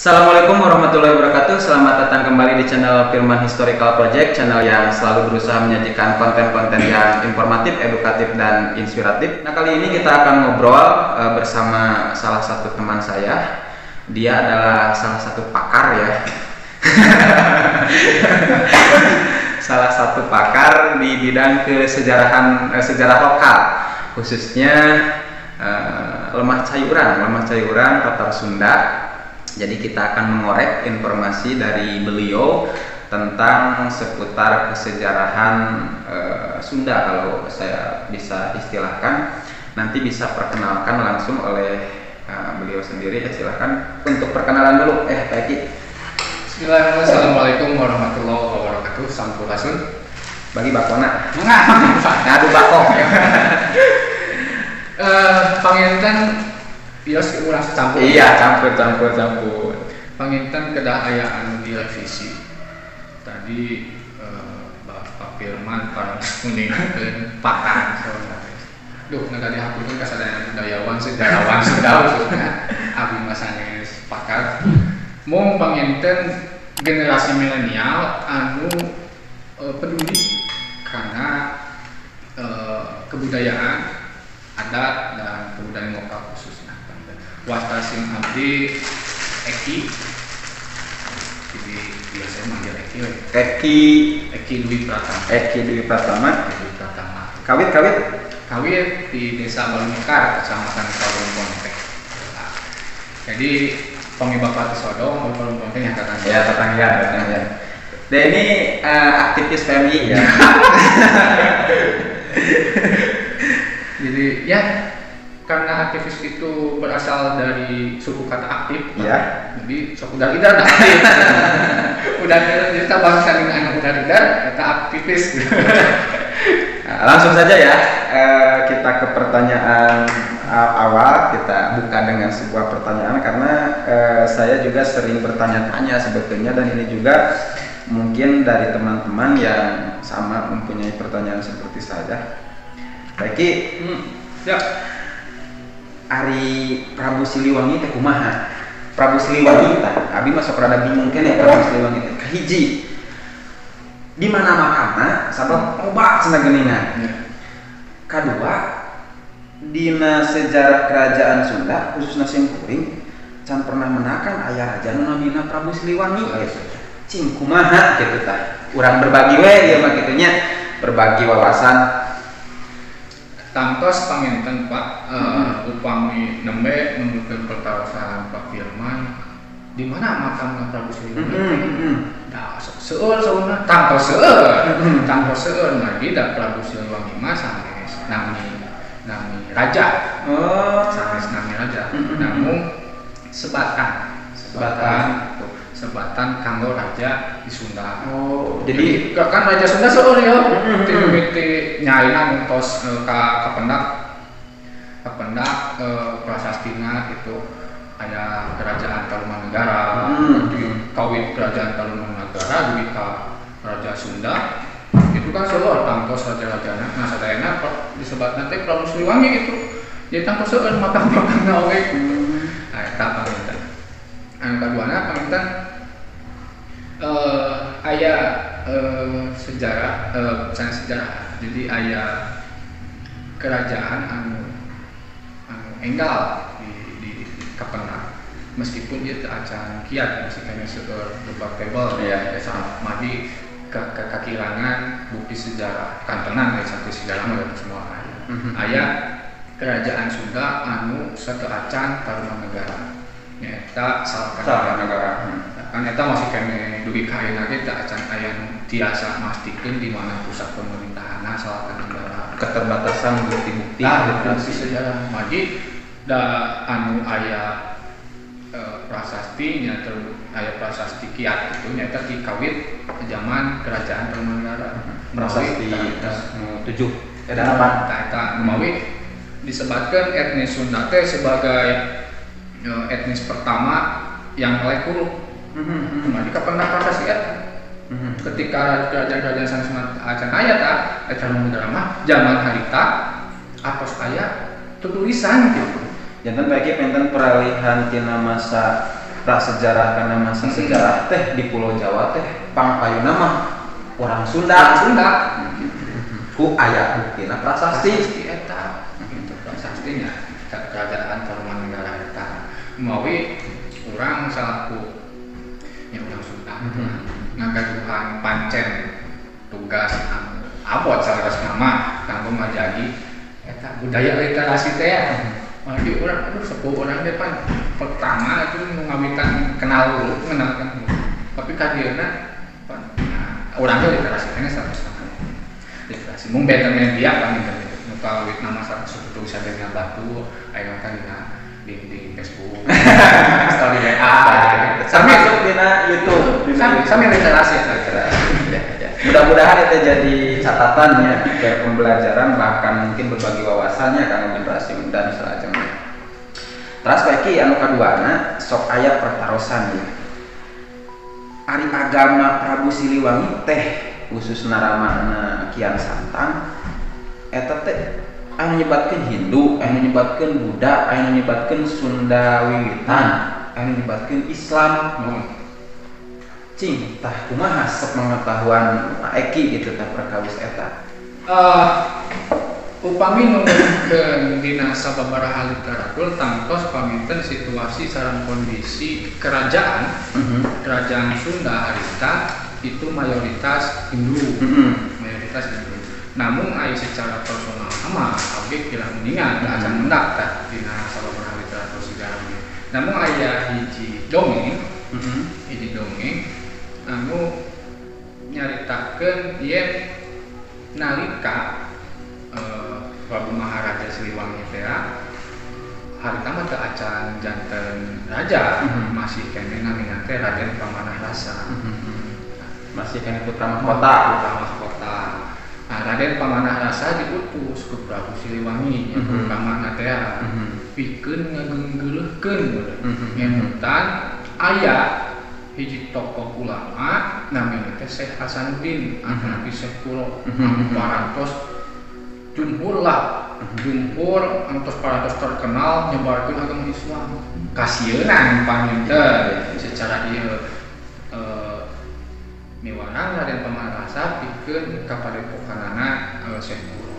Assalamualaikum warahmatullahi wabarakatuh. Selamat datang kembali di channel Firman Historical Project, channel yang selalu berusaha menyajikan konten-konten yang informatif, edukatif, dan inspiratif. Nah, kali ini kita akan ngobrol bersama salah satu teman saya. Dia adalah salah satu pakar ya. Salah satu pakar di bidang kesejarahan sejarah lokal, khususnya lemah cayuran Tatar Sunda. Jadi kita akan mengorek informasi dari beliau tentang seputar kesejarahan Sunda, kalau saya bisa istilahkan. Nanti bisa perkenalkan langsung oleh beliau sendiri. Silahkan untuk perkenalan dulu. Pak Eki. Bismillahirrahmanirrahim. Assalamualaikum warahmatullahi wabarakatuh. Sampurasun. Bagi bakona. Ngadu bakok. Panginten bios ulah campur. Iya, campur. Panginten kedah aya anu direvisi. Tadi Bapak Firman parang kuningakeun pakar saudara. Duh, nggak dihapukeun kasadayana budayawan sejarawan Sunda khususnya abdi mah sanes pakar. Mung panginten generasi milenial anu peduli karena kebudayaan adat dan kebudayaan lokal khususnya. Wastasin abdi Eki, jadi biasanya manggil Eki Dwi Pratama. Kawit di Desa Balumekar, Kecamatan Kalung Pontek. Nah, jadi Bapak Sodong, Kalung Pontek yang tetangga. Ya, tetangga. Dan ini aktivis PMI ya. Jadi ya, karena aktivis itu berasal dari suku kata aktif, ya. Jadi suku dari idar aktif. Udah kita bahas dengan anak udah idar, kata aktivis. Nah, langsung saja ya, kita ke pertanyaan awal. Kita buka dengan sebuah pertanyaan karena saya juga sering bertanya-tanya sebetulnya, dan ini juga mungkin dari teman-teman yang sama mempunyai pertanyaan seperti saya. Baiki, ya. Ari Prabu Siliwangi teh kumaha? Prabu Siliwangi tah, abi masuk rada bingung keneh Prabu Siliwangi teh kahiji. Di mana makamna? Sabab loba cenah geuningan. Kadua, dina sejarah kerajaan Sunda khususna Simkuring can pernah menakan aya raja nu namina Prabu Siliwangi. Cing kumaha kitu tah. Urang berbagi we ieu mah kitu nya, berbagi wawasan. Tangtos panginten Pak, upami nembe menurutkan pertawasan Pak Firman, di mana makam Prabu Siliwangi? Dah seueur sauna tangtos seueur lagi da Prabu Siliwangi mah sanes nami raja. Sanes nami raja. Namun sebatan kanggo raja di Sunda. Jadi kan raja Sunda seueur ya. Ti nyaina ngantos ka pendak prasastina itu aya kerajaan Tarumanegara. Di kawit kerajaan Tarumanegara dugi ka raja Sunda. Itu kan seueur tangtos raja-rajana. Nah, sadayana disebatna teh Prabu Siliwangi itu. Jadi tangtos seueur makam-makamna oge. Nah, eta panginten. Anu kaduana panginten aya sejarah, jadi aya kerajaan anu enggal di Kapenang, meskipun dia acan kiat masih kena seueur debatable ya, sangat madi kekilangan bukti sejarah kantenan ya, sampai sejarah mah semua aya kerajaan Sunda anu satu acan Tarumanegara nyata salahkan negara. Kan eta masih kene dugi ka ayeuna ge teh acan aya nu tiasa mastikeun di mana pusat pemerintahanna salahkan negara. Keterbatasan bukti-bukti Bukti sejarah madi da anu aya prasasti nya aya prasasti kiat itu nyata di kawit zaman kerajaan Tarumanegara. Prasasti 7 edapan eta mawi disebatkeun etnis Sunda teh sebagai etnis pertama yang melek huruf. Di Kapenang prasasti ketika kerajaan-kerajaan sanes acan aya tah eta Tarumanegara mah zaman harita apos aya tulisan gitu. Jantan bagi penten peralihan tina masa prasejarah karena masa sejarah teh di Pulau Jawa teh pangpayuna mah orang Sunda. Ku aya buktina prasasti eta gitu prasastinya kerajaan Tarumanegara eta mawi urang salaku yang orang Sunda ngagaduhan pancen tugas abot salaras nama kanggo ngajagi eta budaya literasi teh jadi orang sepuh orang depan pertama itu mengawikan kenal dulu mengenalkan tapi kadieuna orangnya literasi ini sama literasi mung beda media kan internet muka awit nama satu tulisan dengan batu ayo kan di Facebook story WA sama masuk di YouTube sama literasi mudah-mudahan itu jadi catatannya biar pembelajaran bahkan mungkin berbagi wawasannya karena generasi muda selanjutnya. Terus bagi anu kaduana sok aya pertarosan ya. Ari agama Prabu Siliwangi teh khusus naramana Kian Santang eta teh anu nyebatkeun Hindu, anu nyebatkeun Buddha, anu nyebatkeun Sunda wiwitan, anu nyebatkeun Islam. Cing, tah kumaha sepengetahuan Pak Eki gitu tah perkawis eta. Upami numurkeun dina sababaraha literatur tangtos paminten situasi sareng kondisi kerajaan. Kerajaan Sunda harita itu mayoritas Hindu. Mayoritas Hindu. Namun aya secara personal mah oge kira mendingan acan mendak tah dina sababaraha literatur sejarah ieu. Namun aya hiji dongeng, hiji dongeng anu nyaritakeun yen nalika Prabu Maharaja Siliwangi teh harita mah teu acan janten raja masih kene namina teh Raden Pamanah-Rasa. Masih kene putra mahkota. Nah, Raden Pamanah-Rasa diutus ke Prabu Siliwangi yang pertama teh pikeun ngageunggeuleukkeun ngeuntan aya hiji tokoh ulama namanya teh Syekh Hasanuddin anapi Syekh Kuro anu parantos jumhur antos parantos terkenal nyebarkeun agama Islam kasieuna paminten secara ieu miwarang Raden Pamanah-Rasa pikeun ka padepokanana Syekh Kuro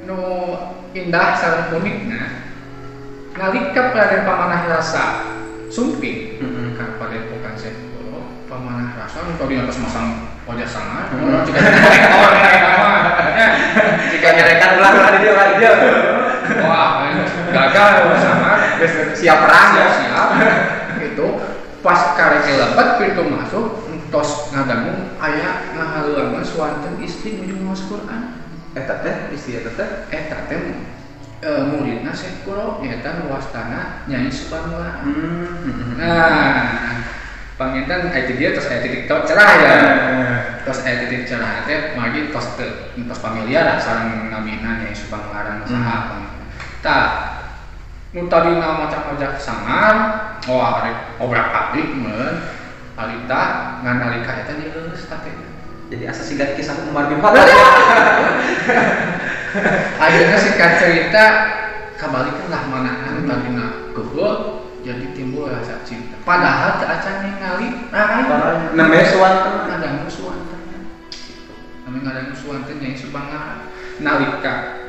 nu indah sareng unikna nalika Raden Pamanah-Rasa sumping ka padepokan Syekh Kuro Pamanah-Rasa nu tadi atas masang wajah sangat orang juga jika nyerekan ulang di dia wah gagal sama siap perang siap itu pas karek lepet pintu masuk tos ngadangu aya ngahaluangan suanten istri menuju maos Quran eta teh istri eta teh muridna Syekh Kuro nyaeta wastana Nyai Subanglarang. Nah, panginten aya dia terus aya titik cerah ya. Terus aya titik cerah teh magi tos familiar sareng namina Nyai Subanglarang saha panginten. Tah nu tadina macam-macam sangar arek obrak abdi mun alita nganalika eta dileus teh. Jadi asa siga kisah Umar bin Khattab. Akhirnya singkat cerita kabalikeun lah mana anu tadina geul jadi timbul rasa cinta. Padahal teu acan ningali namanya suanten ngadangu suanten. Namanya ngadangu suanten Nyai Subanglarang. Nalika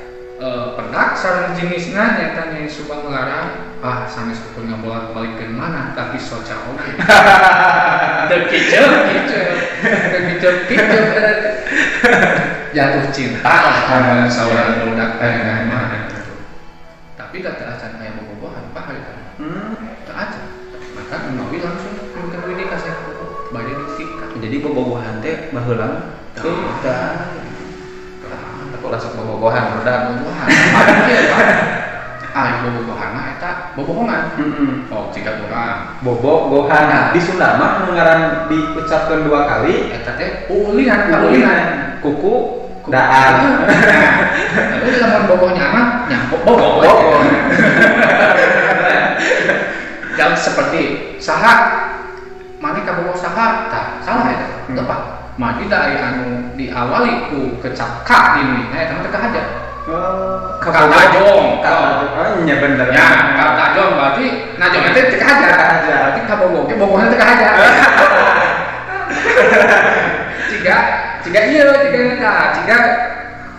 pendak sareng jenisna nyaeta Nyai Subanglarang sanes pun ngabolak-balikeun mana tapi soca oge. Teu kiceu jatuh cinta lah saudara budak teh tapi teu acan aya bobogohan Pak hari teh teu acan maka menawi langsung ke widi ka Syekh Kuro bade ditika jadi bobogohan teh baheula teu tah tak ulah sok bobogohan budak bobogohan bobogohan eta bobogohan jika urang bobogohan di Sunda mah ngaran diucapkeun 2 kali eta teh ulihan kuku daan. Tapi lamun bobohnya mah nyangkuk boboh. Jam seperti saha mane ka boboh saha tah salah eta tepat. Mah tidak anu diawali ku kecap ka di eta mah teu haja. Katajong. Oh iya bener. Ya, Katajong berarti najong nanti teka aja. Berarti kabogoh ke bogohnya teka aja. Jika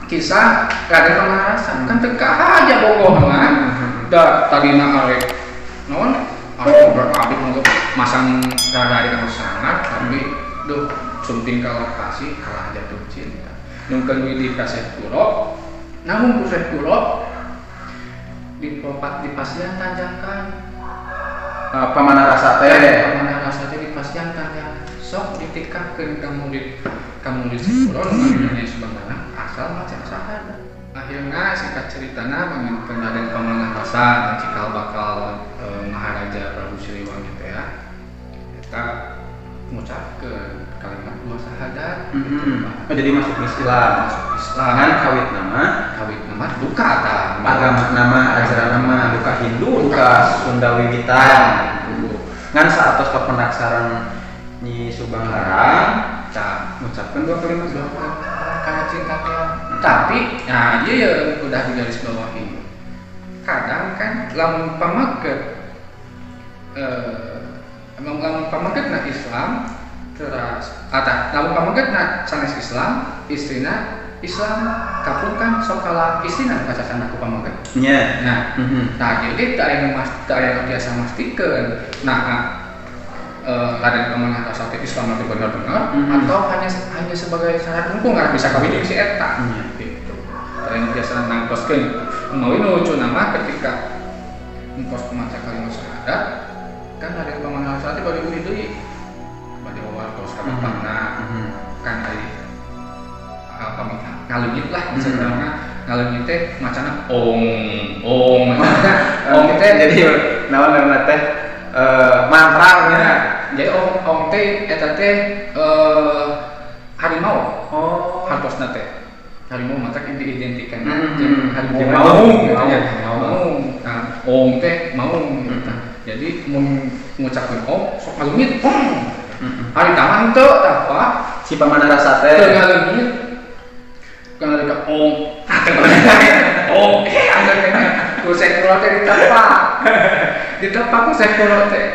kisah Raden Pamanasan kan teka aja bogoh kan. Da tadina arek naon? Arek berabik untuk masang Raden Pamanasan tapi duh sunting ka lokasi kalah jatuh cinta. Nungkeun widi ka Syekh Kuro. Namun ku Syekh Kuro di pasien tanjakan Pamanarasa teh di pasien tanjakan sok ditikakeun ka murid Syekh Kuro ngambilnya sebenarnya asal maca syahadat. Akhirnya singkat ceritana mangin Raden Pamanarasa dan cikal bakal Maharaja Prabu Siliwangi teh ya. Eta ngucapkeun kalimat dua syahadat. Jadi masuk Islam. Kan kawit nama duka ta. Agama nama ajaran nama duka Hindu, duka Sunda wiwitan. Ngan saatos kepenaksaran Nyi Subang Larang ngucapkeun dua kalimat karena cinta teh. Tapi nah dia ya udah di garis bawahi. Kadang kan lamun pamaget lamun pamaget na Islam terus lamun pamaget na sanes Islam istrina Islam kapungkan sokala istrina kacacan aku pamaget. Nya. Nah jadi tak yang biasa mastikeun. Raden Pamanarasa teh Islam itu benar-benar atau hanya sebagai syarat hukum nggak bisa kawin di si eta gitu. Yang biasa nangkoskeun mau lucu nama ketika ngkos maca kalimat syahadat kan Raden Pamanarasa teh bade uli deui bade wawartos ka bapakna kan ari pamit ngaleungit lah misalnya ngaleungit teh macana ong teh jadi naon teh mantra nya. Jadi om teh eta teh harimau. Hartosna teh. Harimau mata kan diidentikan jeung harimau gitu ya. Maung. Nah, om teh maung gitu. Jadi mun ngucapkeun om sok ngaleungit om. Hari taman teu apa Si Pamanarasa teh teu ngaleungit. Kan ada om. Om anggar kena ku Syekh Kuro teh ditepak ku Syekh Kuro teh.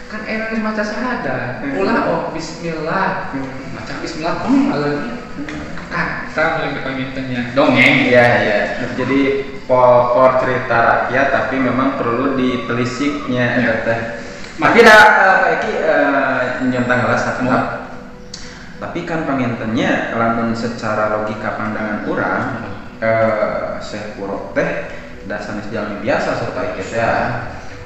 Kan enak maca syahadat. Ulah bismillah. Maca bismillah alami. Sama yang kepangitannya dongeng. Iya. Jadi pol cerita rakyat tapi memang perlu ditelisiknya teh. Tapi Pak Eki nyentang gelas satu. Tapi kan pangintennya lamun secara logika pandangan urang Syekh Kuro teh da sanes jalmi biasa saur Pak Eki teh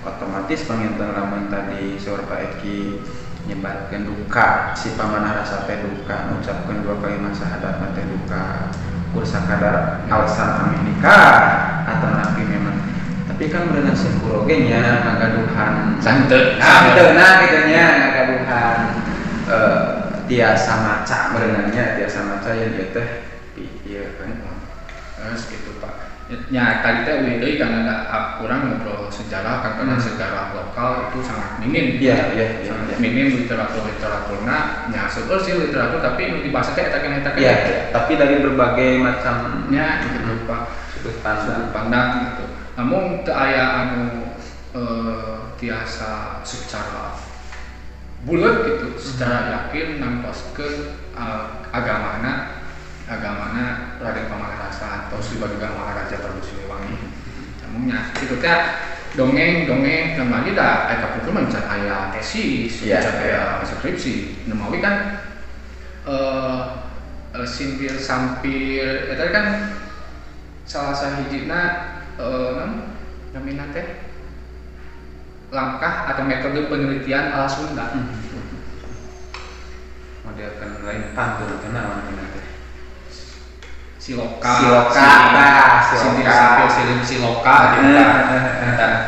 otomatis panginten lamun tadi saur Pak Eki nyebarkeun duka si Pamanarasa teh duka ngucapkeun dua kalimat syahadat teh duka kur sakadar alasan kami nikah atau nabi memang tapi kan berenang Syekh Kuro ge nya ngagaduhan santeuna kitu nya ngagaduhan tiasa maca berenangnya tiasa maca ya dia teh ieu kan gitu Pak. Ya kali teh deui karena urang ngobrol sejarah karena sejarah lokal itu sangat minim. Iya. Minim literaturna nya seueur sih literatur tapi dibahas teh eta kan. Iya, tapi dari berbagai macamnya gitu Pak. Sudut pandang gitu. Namun teu aya anu tiasa secara bulat gitu, secara yakin nangkoskeun agamana Raden Pamanarasa atau sebagai Maharaja Prabu Siliwangi. Namanya itu teh dongeng namanya dah aya kapungkeun can aya tesis, can aya skripsi. Nemawi kan sinpir sampir eta kan salah sahijina namina teh langkah atau metode penelitian ala Sunda. Model kan lain pantun kenal namanya teh. Siloka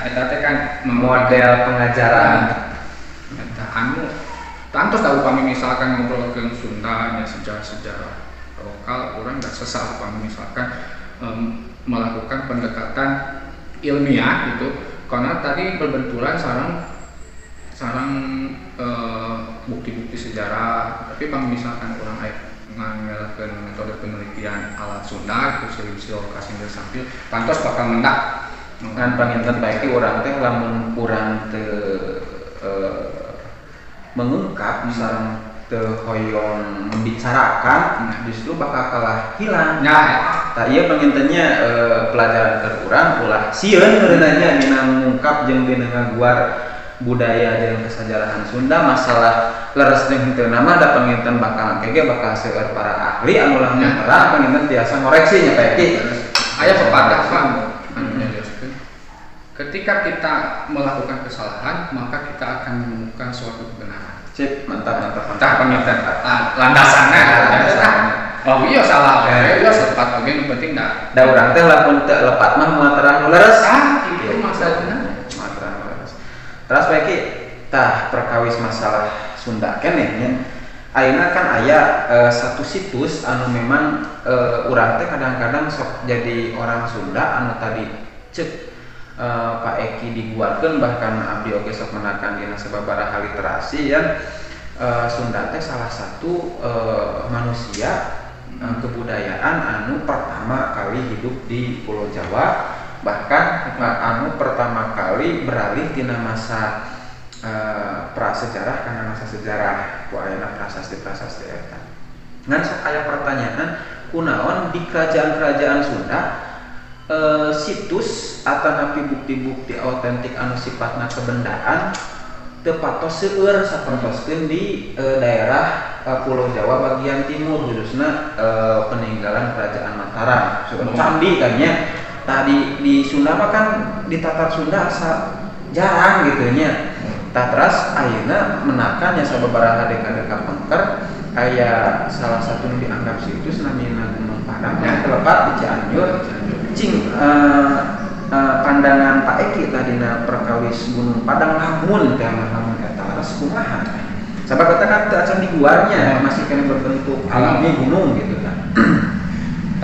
eta teh kan model pengajaran eta anu tantos da upami misalkan ngobrolkeun Sunda nya sejarah lokal urang da sesah upami misalkan melakukan pendekatan ilmiah gitu karena tadi berbenturan sarang bukti-bukti sejarah tapi misalkan urang nganggelkeun metode penelitian alat Sunda terus bisi lokasi sampil kantos bakal mendak ngan panginten bae ki urang teh lamun urang teu mengungkap sareng teu hoyong membicarakan justru bakal kalah hilang. Nah, tah ieu pangintennya pelajaran keur urang ulah sieun meureunanya dina mengungkap jeung dina ngaguar budaya dan kesejarahan Sunda masalah leres jeung henteu nama da panginten bakal kege bakal seueur para ahli anu ulah nyerang panginten tiasa ngoreksi nya Pak Eki. Aya pepatah ketika kita melakukan kesalahan maka kita akan menemukan suatu kebenaran. Cip, mantap. Panginten landasanna. Oh iya salah. Ya tepat oge nu penting da urang teh lamun teu lepat mah moal terang leres. Itu masalahna. Terus baiki tah perkawis masalah Sunda keneh nya. Ayeuna kan aya satu situs anu memang urang teh kadang-kadang sok jadi orang Sunda anu tadi cek Pak Eki diguarkeun bahkan abdi oge sok menakan dina sababaraha literasi ya. Sunda teh salah satu manusia kebudayaan anu pertama kali hidup di Pulau Jawa, bahkan anu pertama kali beralih tina masa prasejarah karena masa sejarah ku ayeuna prasasti eta. Ngan sok aya pertanyaan kunaon di kerajaan-kerajaan Sunda situs atanapi bukti-bukti autentik anu sifatna kebendaan teu patos seueur sapertoskeun di daerah Pulau Jawa bagian timur khususna peninggalan kerajaan Mataram. Candi kan nya. Tadi di Sunda mah kan di tatar Sunda asa jarang gitu nya. Tah teras ayeuna menakan nya sababaraha dekade kapengker aya salah satu nu dianggap situs namina Gunung Padang yang terletak di Cianjur. Cing pandangan Pak Eki tadina perkawis Gunung Padang lamun eta laras kumaha. Sabab kata kan teu acan diguarnya masih kena berbentuk alami gunung gitu kan.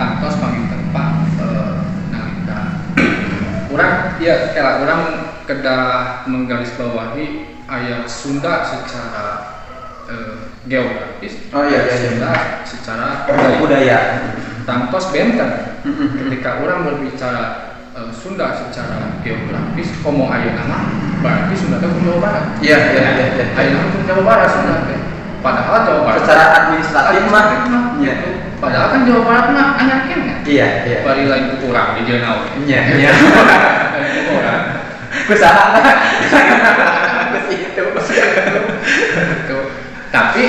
Tangtos panginten Pak nalika urang ya kela urang kedah menggarisbawahi aya Sunda secara geografis. Oh iya Sunda secara budaya. Tangtos benten ketika orang berbicara Sunda secara geografis komo ayeuna mah berarti Sunda teh Jawa Barat. Iya. Ayeuna teh Jawa Barat Sunda teh. Padahal Jawa Barat secara administratif mah iya. Padahal kan Jawa Barat mah anyar keneh. Iya. Bari lain ku urang di jeunau. Iya. Urang. Kusaha. Tapi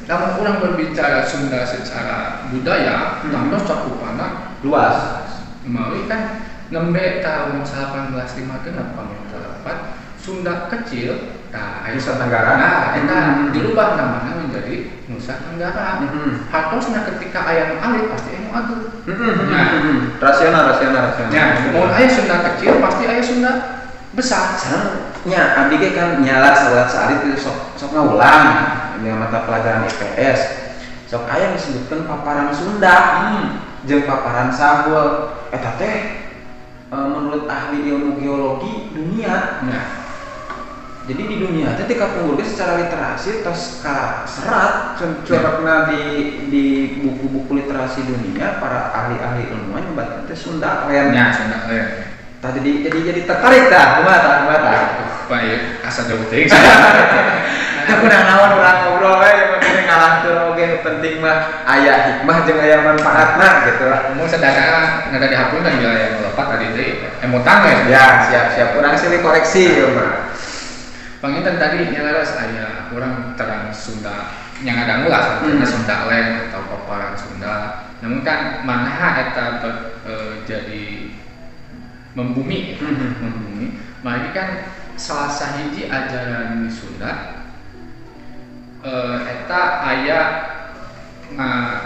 namun orang berbicara Sunda secara budaya, tangtos cakupanna luas. Melalui kan nembe tahun 1850 apa Sunda kecil, Nusa Tenggara. Nah, eta dirubah namanya menjadi Nusa Tenggara. Hartosna ketika aya alif pasti anu aduh. Rasional. Ya, mun aya Sunda kecil pasti aya Sunda besar. Nya abdi ge kan nyala salat itu sok ngaulang dengan mata pelajaran IPS. Sok aya disebutkeun paparan Sunda jeung paparan Sahul. Eta teh menurut ahli ilmu geologi dunia. Nah, jadi di dunia teh tika punggul secara literasi tos kaserat curhatna di buku-buku literasi dunia para ahli-ahli ilmuwan nyebatkeun teh Sunda Land. Ya, Sunda Land. Tah jadi tertarik dah, kumaha. Baik, asa jauh teuing. Aku naon urang ngobrol we mungkin ngalantur oge penting mah aya hikmah jeung aya manfaatna gitu lah. Mun sadaya nada dihapun kan aya melepat tadi teh emotan we. Ya, siap urang silih koreksi ieu mah. Panginten tadi nyalaras aya urang terang Sunda yang ada lah Sunda Land atau paparan Sunda. Namun kan manaha eta jadi membumi. Mari kan salah sahiji ajaran Sunda eta aya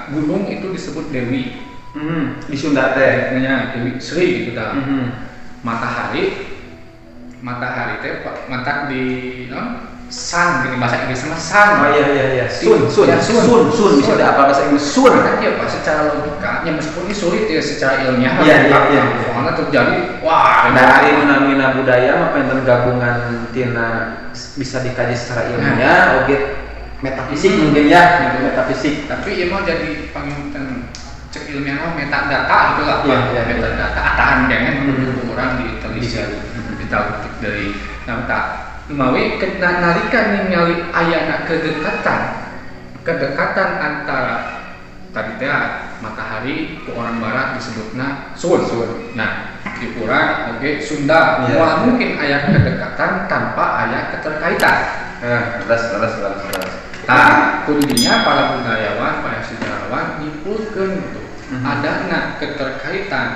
gunung itu disebut Dewi. Di Sunda teh nya Dewi Sri gitu dah. Matahari teh mantak di sun gini bahasa Inggris mah sun. Oh iya. Sun bisa apa bahasa Inggris sun. Kan dia pas secara logika nya meskipun ini sulit ya secara ilmiah. Iya. Soalnya terjadi wah dari mina budaya mah penten gabungan tina bisa dikaji secara ilmiah oge metafisik mungkin ya, gitu metafisik. Tapi ya mau jadi panginten cek ilmiah metadata itulah, Iya. metadata atahan jangan menurut orang ditelisik ditarik dari data. Lumawi nalika ningali ayana kedekatan antara tadi teh matahari ke orang barat disebutna sun. Nah, di urang oke Sunda. Iya. Mungkin aya kedekatan tanpa aya keterkaitan. Terus. Nah, kudunya para budayawan, para sejarawan nyimpulkeun gitu. Adana keterkaitan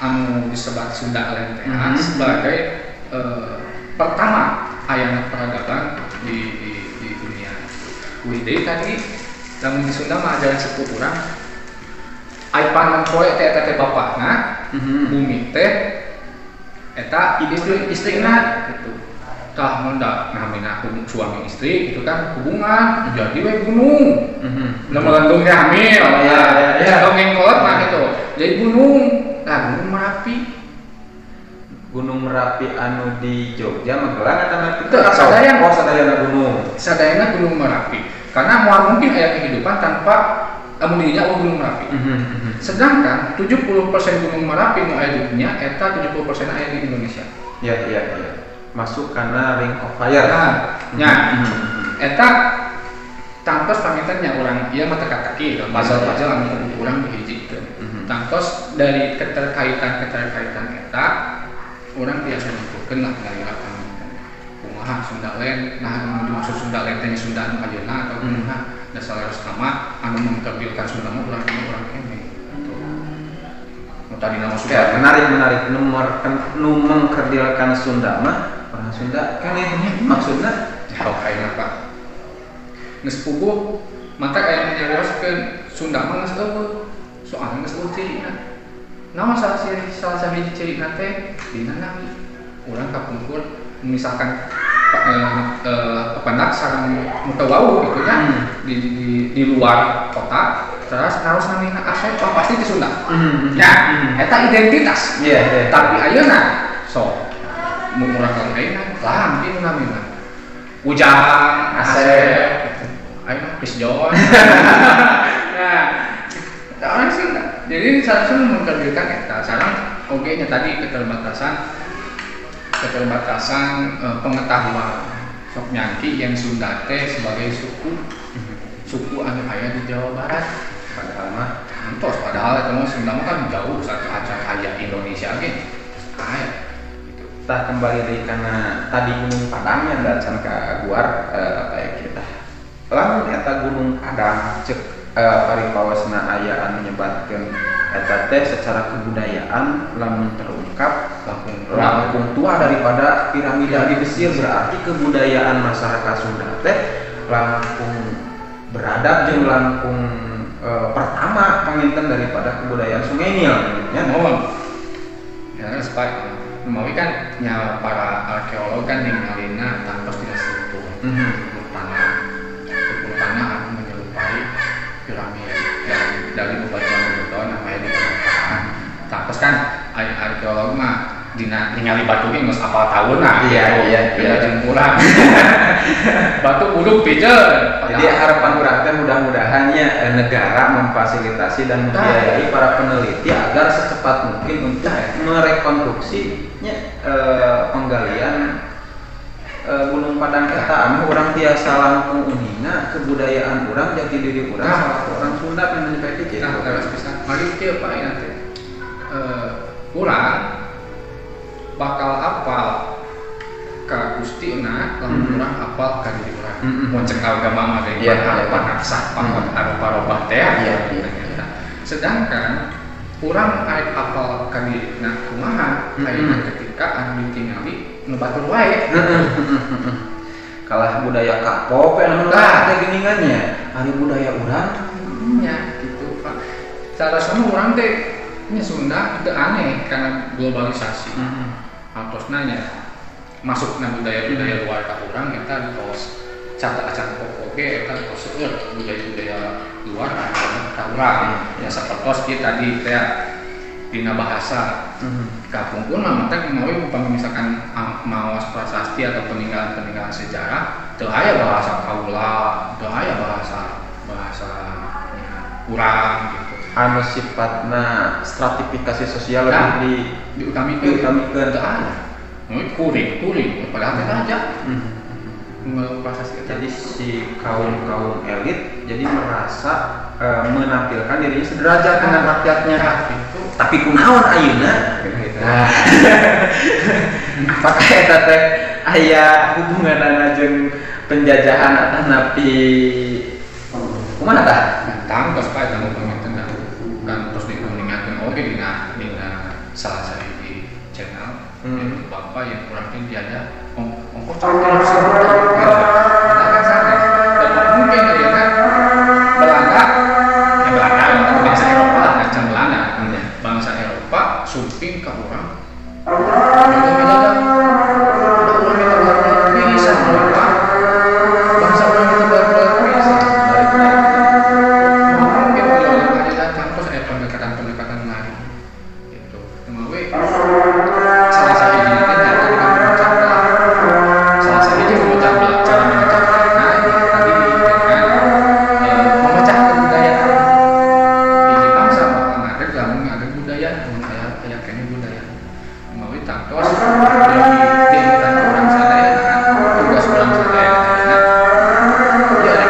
anu disebat Sunda Lentean sebagai pertama ayana peradaban di dunia. Jadi tadi lamun di Sunda mah ajaran sepuh urang ai panan poe teh eta teh bapakna, bumi teh eta istrina gitu. Tah menda namina suami istri itu kan hubungan jadi we gunung. Melandung teh hamil. Ya. Dongeng kolot mah gitu. Jadi gunung. Nah, Gunung Merapi. Gunung Merapi anu di Jogja Magelang atau Merapi? Sadayana gunung. Sadayana Gunung Merapi. Karena moal mungkin aya kehidupan tanpa dirinya Gunung Merapi. Sedangkan 70% Gunung Merapi nu aya di dunia eta 70% aya di Indonesia. Iya. Masuk karena ring of fire. Eta tangtos pamitannya orang iya mata kaki itu pasal-pasal anu urang dihijikeun. Tangtos dari keterkaitan eta orang biasa nyebutkeun lah ngaliwat kumaha Sunda Len, nah dimaksud Sunda Len teh Sunda anu ayeuna atau kumaha da salaras nama anu mengkabulkan Sunda mah urang kene gitu. Nu tadi nama Sunda menarik nu mengkerdilkan Sunda mah orang Sunda kene maksudna jauh ayeuna Pak. Geus puguh mata aya nyarioskeun Sunda mah geus eueuh. Soalnya geus eueuh cirina. Naon salah sahiji cirina teh dina nami. Urang kapungkur misalkan pependak sareng muka wau gitu ya di luar kota terus harus namina asep pasti di Sunda. Eta identitas. Tapi ayeuna sok mun urang ka ayeuna lahan ieu namina. Ujang, asep, ayeuna pisjon. Nah, orang Sunda. Jadi seharusnya mengkerdilkan eta sareng oge nya tadi keterbatasan pengetahuan sok nyangki yang Sunda teh sebagai suku anu aya di Jawa Barat padahal itu mah Sunda mah kan jauh satu acak aya Indonesia ge aya gitu. Tah kembali deui kana tadi Gunung Padang yang datang ka Guar kayak kita lamun eta Gunung Padang cek paripawasna aya anu nyebatkeun eta teh secara kebudayaan lamun terungkap langkung tua daripada piramida di Mesir, berarti kebudayaan masyarakat Sunda teh langkung beradab jeung langkung pertama panginten daripada kebudayaan Sungai Nil nya mohon ya sepak mau kan nya para arkeolog kan ningalina tangkos dina struktur tanah anu menyerupai piramid dari bebatuan namanya di permukaan. Tangkos kan arkeolog mah dina ningali batu ge geus apal taunna. Iya. Jeung urang. Batu buduk pijeun. Jadi harapan urang teh mudah-mudahan negara memfasilitasi dan membiayai para peneliti agar secepat mungkin untuk merekonstruksinya penggalian Gunung Padang eta anu urang tiasa langkung unina kebudayaan urang jati diri urang salah orang Sunda pun seperti itu. Nah, terus bisa mari kieu Pak nanti. Urang bakal apal ka Gustina lamun urang apal ka diri urang. Mun cek agama mah deui apa nafsah parobah teh. Sedangkan urang arek apal ka dirina kumaha ayeuna ketika anu ditingali ngebatur wae. Kalah budaya kapop anu teh geuningannya. Ari budaya urang nya gitu Pak. Cara sama urang teh nya Sunda itu aneh karena globalisasi. Atosna nya masukna budaya-budaya luar ka urang eta tos catak-catak oge eta tos budaya-budaya luar ka urang. Ya sapertos kieu tadi teh dina bahasa kapungkur mah teh menawi upami misalkan maos prasasti atau peninggalan-peninggalan sejarah teu aya bahasa kaula, teu aya bahasa urang gitu. Anu sifatna stratifikasi sosial Nah, lebih diutamikeun teu aya. Kuring, padahal teh aja. Proses Jadi si kaum elit jadi merasa menampilkan dirinya sederajat dengan rakyatnya. Tapi kunaon ayeuna? Nah, Apakah eta teh aya hubunganna jeung penjajahan atau napi kumaha tah? tang tos pae tanggung pamenten kan terus dikuningakeun oge dina salah satu di channel yaitu bapak yang kurang tinggi ada ongkos cakil kan sana dan mungkin dia kan Belanda bangsa Eropa lah macam Belanda bangsa Eropa sumping ke orang bisa mereka bangsa orang itu bisa mungkin kalau ada datang terus ada pendekatan lain gitu temawe salah satu jenis kan salah satu jenis cara memecahkan tadi kan memecahkan budaya di bangsa ada gabung ada budaya kayak kayaknya budaya temawe tangtos di orang sadaya tugas orang sadaya ya ada budaya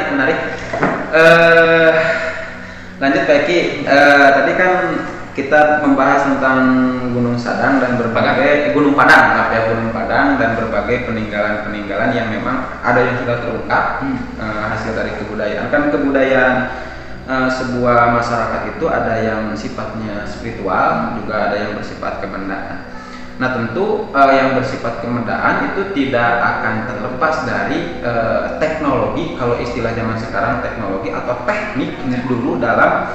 Menarik. Lanjut Pak Eki. Tadi kan kita membahas tentang Gunung Sadang dan berbagai Gunung Padang, maaf ya, Gunung Padang dan berbagai peninggalan yang memang ada yang sudah terungkap hasil dari kebudayaan. Kan kebudayaan sebuah masyarakat itu ada yang sifatnya spiritual, juga ada yang bersifat kebendaan. Nah tentu yang bersifat kebendaan itu tidak akan terlepas dari teknologi, kalau istilah zaman sekarang teknologi atau teknik dulu dalam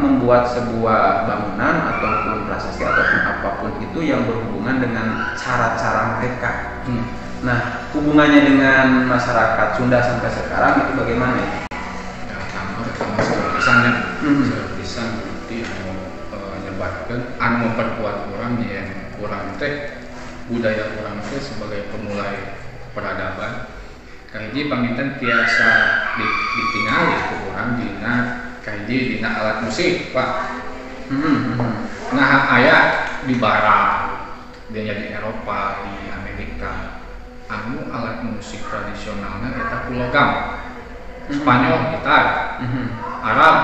membuat sebuah bangunan ataupun prasasti ataupun apapun itu yang berhubungan dengan cara-cara mereka. Nah hubungannya dengan masyarakat Sunda sampai sekarang itu bagaimana ya? Bisa bukti nyebatkan memperkuat orang yang kurang teh budaya orang teh sebagai pemulai peradaban kahiji paminten tiasa ditinggali ku orang dina kahiji dina alat musik Pak. Nah aya di barat dia di Eropa di Amerika anu alat musik tradisionalnya eta ku logam Spanyol gitar Arab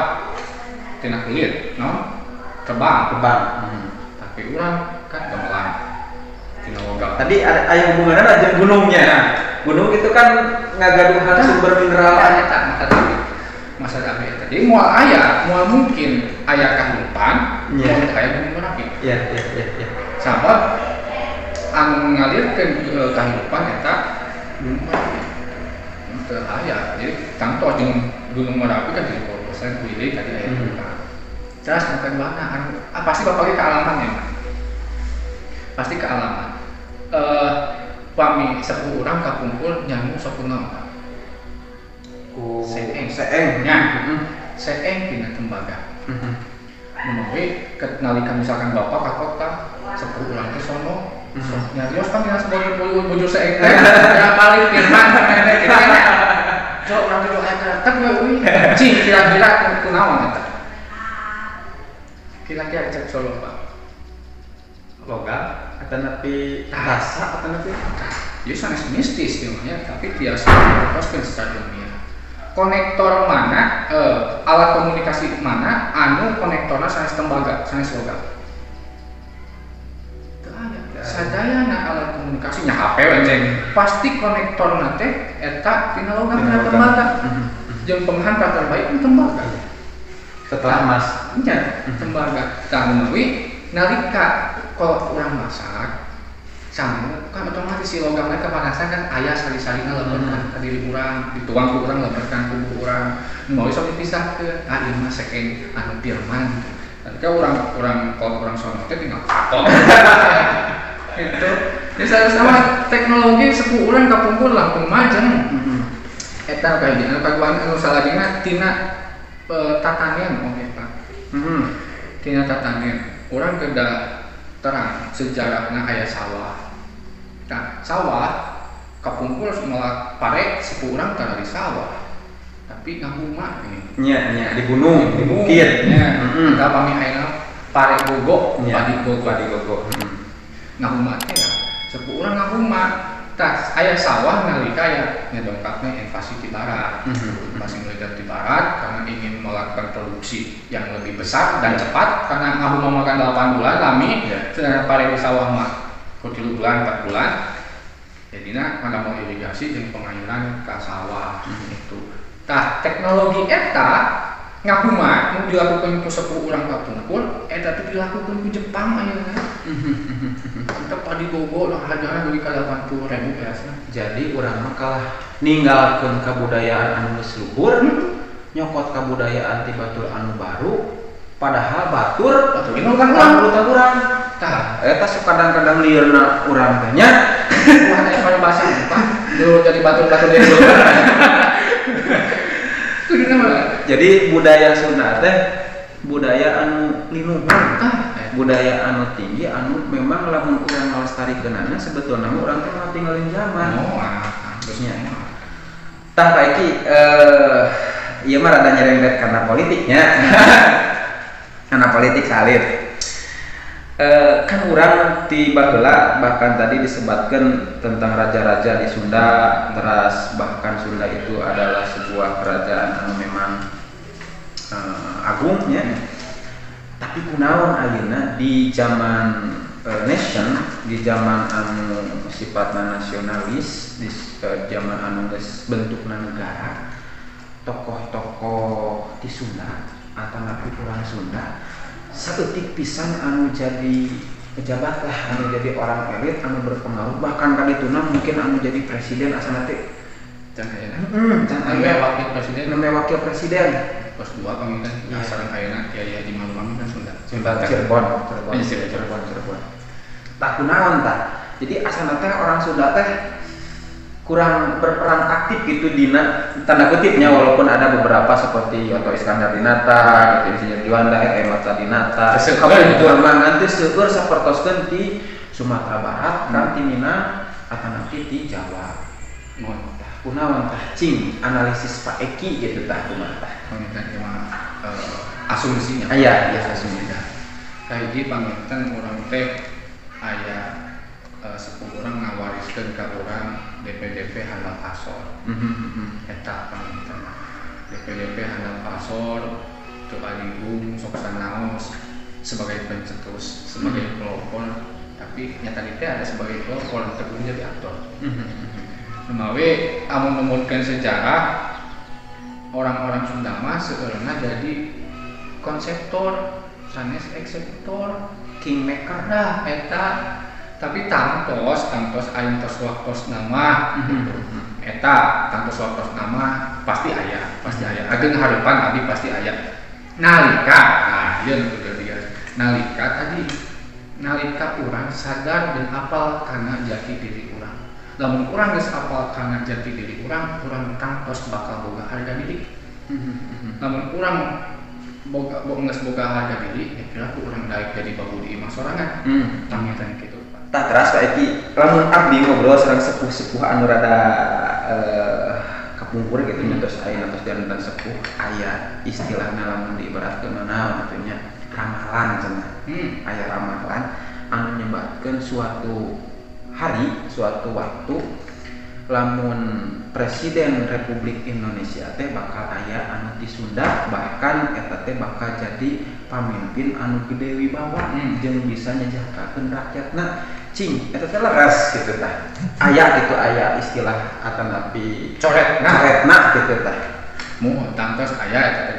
tina kulit no terbang tapi orang kan gamelan tina logam tadi ada hubungannya aja gunungnya. Gunung itu kan ngagaduhan sumber mineral masa tapi jadi mual mungkin aya kahirupan mun aya gunung Merapi sabab anu ngalirkeun kahirupan eta gunung Merapi teu aya jadi contoh jeung gunung Merapi kan di persen pilih tadi aya gunung terus bukan mana pasti bapak ke alaman ya pasti ke alaman pami sepuh orang kakumpul nyanyi sakunaon seeng dina tembaga menawi nalika misalkan bapak ka kota sepuh urang teh sono nyarios kan dina sebagai bujur seeng teh ya paling firman nenek kita kan jo urang teh aya tak we cing kira-kira kunaon eta kira-kira cek Solo Pak logam atau napi rasa atau napi jadi sangat mistis filmnya tapi biasa diposkan secara ilmiah konektor mana alat komunikasi mana anu konektornya sangat tembaga sangat logam sadayana alat komunikasinya HP wenceng pasti konektor nate eta tina logam tina tembaga jeung penghantar terbaik itu tembaga setelah emas tembaga menawi nalika kalau orang masak sama kan otomatis si logamnya kepanasan kan ayah sari-sarina leberkan ke diri orang dituang ke orang leberkan tubuh orang mau bisa dipisah ke ieu mah sekeng anu firman ketika orang kalau orang sono teh tinggal patok gitu jadi sama teknologi sepuh urang kapumpul langsung majeng eta kayak kaguan anu salajengna tina tatanean oke Pak tina tatanean orang kedah terang sejarahna aya sawah. Nah, sawah kapungkur malah pare sepuh urang tara di sawah. Tapi ngahuma ini. Nya di gunung, di bukit. Nya. Da pami ayeuna pare gogo, padi gogo. Ngahuma teh ya. Sepuh urang ngahuma. Tah aya sawah nalika ya ngedongkapna invasi ti barat. Invasi militer di barat karena ingin melakukan produksi yang lebih besar dan cepat karena ngahuma makan 8 bulan kami sedangkan pare di sawah mah 3 bulan 4 bulan. Jadina kada mau irigasi jeung pengairan ka sawah itu. Tah teknologi eta ngahuma nu dilakukan ku sepuh urang kapungkur eta teh dilakukan ku Jepang ayeuna. Untuk padi gogo lah hargana beli ka 80.000 biasa. Jadi urang mah kalah ninggalkeun kabudayaan anu geus luhur, nyokot kabudayaan ti batur anu baru, padahal batur ini urang. Tah eta sok kadang-kadang liurna urang teh nya. Wah aya pada bahasa apa? Dulu jadi batur-batur dari dulu. Jadi budaya Sunda teh budaya anu linuhur, budaya anu tinggi anu memang lamun urang ngalestarikeunana sebetulna urang teh malah tinggalin zaman. Terusnya. Tah baiki ieu mah rada nyerempet karena politiknya. Karena politik salib. Kan urang ti baheula bahkan tadi disebutkan tentang raja-raja di Sunda, teras bahkan Sunda itu adalah sebuah kerajaan anu memang agung ya. Tapi kunaon ayeuna di zaman nation, di zaman anu sifatna nasionalis, di zaman anu geus bentukna negara, tokoh-tokoh di Sunda atau napi urang Sunda saeutik pisan anu jadi pejabat lah, anu jadi orang elit anu berpengaruh bahkan kadituna mungkin anu jadi presiden asana teh can aya wakil presiden pos 2 pamitan sareng ayeuna Kiai Haji Ma'ruf kan Sunda Cirebon. Tak kunaon tah. Jadi asana teh orang Sunda teh kurang berperan aktif gitu dina tanda kutipnya, walaupun ada beberapa seperti Otto Iskandar Dinata, gitu Insinyur Juanda, Mata Dinata. Kabeh mangan teh seueur sapertoskeun ti Sumatera Barat, kan ti Minang atau nanti di Jawa. Mohon tah kunaon tah cing analisis Pak Eki gitu tah kumaha tah. Pamitan asumsinya. Iya, asumsinya. Kayak di pamitan urang teh aya sepuh urang ngawariskeun ka urang DPDP handap asor. Eta pamitan. DPDP handap asor teu alinggung sok sanaos sebagai pencetus, sebagai pelopor, tapi nyata teh ada sebagai pelopor teu jadi aktor. Memawe amun numutkeun sejarah orang-orang Sunda mah seueurna jadi konseptor, sanes eksekutor, kingmaker dah eta. Tapi tangtos aya tos waktos nama eta tangtos waktos nama pasti aya ageung harepan abi pasti aya nalika ieu nu dia nalika urang sadar dan apal kana jati diri urang. Lamun urang geus apal kana jati diri urang tangtos bakal boga harga diri. Lamun urang geus boga harga diri, kira urang daek jadi babudi imah sorangan. Pamitan kitu. Tak teras Pak Eki, lamun abdi ngobrol sareng sepuh-sepuh anu rada kapungkur gitu terus aya terus dan sepuh aya istilahna lamun diibaratkeun naon atunya ramalan cenah. Aya ramalan anu nyebatkeun suatu hari, suatu waktu lamun Presiden Republik Indonesia teh bakal aya anu ti Sunda, bahkan eta teh bakal jadi pamimpin anu gede wibawa jeung bisa nyajahkakeun rakyatna. Cing, eta teh leres gitu tah. Aya istilah akan tapi coretna gitu tah. Mu tangtos aya eta teh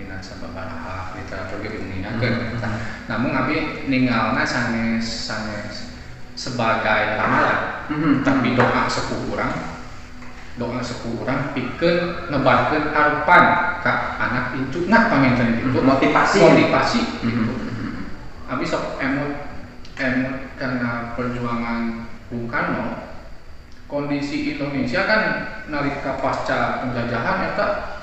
dina sababaraha literatur ge diunginakeun. Namun abi ningalna sanes sebagai ramalan. Tapi doa sepuh urang pikeun nebarkeun harepan ka anak incuna pamitan itu motivasi gitu. Abi sok emot karena perjuangan Bung Karno, kondisi Indonesia kan nalika pasca penjajahan eta